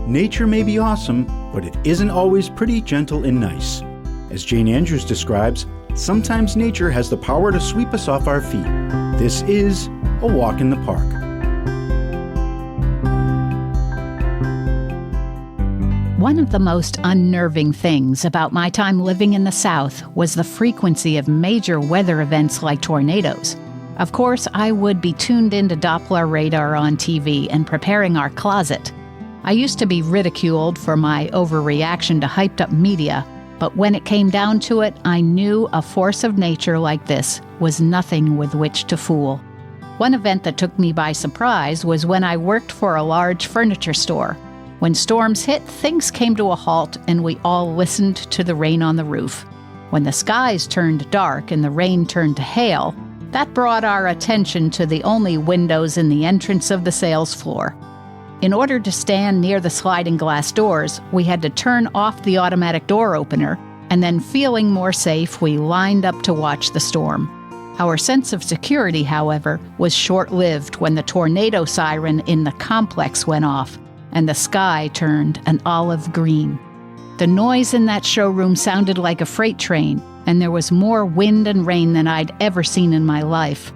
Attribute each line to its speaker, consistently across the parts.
Speaker 1: Nature may be awesome, but it isn't always pretty, gentle, and nice. As Jane Andrews describes, sometimes nature has the power to sweep us off our feet. This is A Walk in the Park.
Speaker 2: One of the most unnerving things about my time living in the South was the frequency of major weather events like tornadoes. Of course, I would be tuned into Doppler radar on TV and preparing our closet. I used to be ridiculed for my overreaction to hyped-up media, but when it came down to it, I knew a force of nature like this was nothing with which to fool. One event that took me by surprise was when I worked for a large furniture store. When storms hit, things came to a halt and we all listened to the rain on the roof. When the skies turned dark and the rain turned to hail, that brought our attention to the only windows in the entrance of the sales floor. In order to stand near the sliding glass doors, we had to turn off the automatic door opener, and then feeling more safe, we lined up to watch the storm. Our sense of security, however, was short-lived when the tornado siren in the complex went off, and the sky turned an olive green. The noise in that showroom sounded like a freight train, and there was more wind and rain than I'd ever seen in my life.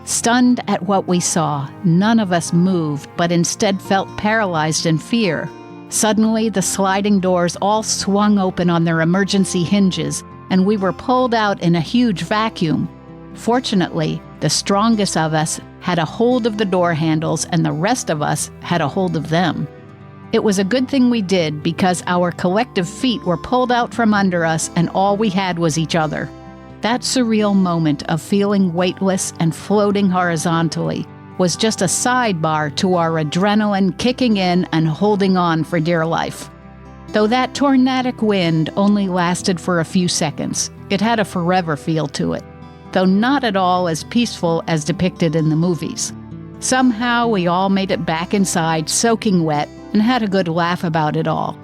Speaker 2: Stunned at what we saw, none of us moved, but instead felt paralyzed in fear. Suddenly, the sliding doors all swung open on their emergency hinges, and we were pulled out in a huge vacuum. Fortunately, the strongest of us had a hold of the door handles, and the rest of us had a hold of them. It was a good thing we did, because our collective feet were pulled out from under us, and all we had was each other. That surreal moment of feeling weightless and floating horizontally was just a sidebar to our adrenaline kicking in and holding on for dear life. Though that tornadic wind only lasted for a few seconds, it had a forever feel to it, though not at all as peaceful as depicted in the movies. Somehow we all made it back inside soaking wet and had a good laugh about it all.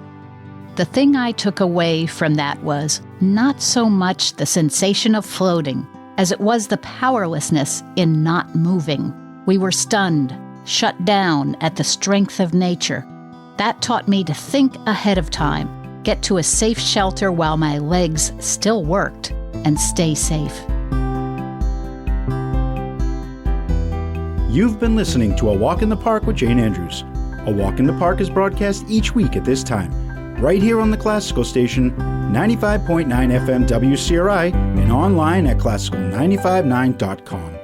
Speaker 2: The thing I took away from that was not so much the sensation of floating as it was the powerlessness in not moving. We were stunned, shut down at the strength of nature. That taught me to think ahead of time, get to a safe shelter while my legs still worked, and stay safe.
Speaker 1: You've been listening to A Walk in the Park with Jane Andrews. A Walk in the Park is broadcast each week at this time, right here on the Classical Station, 95.9 FM WCRI, and online at classical959.com.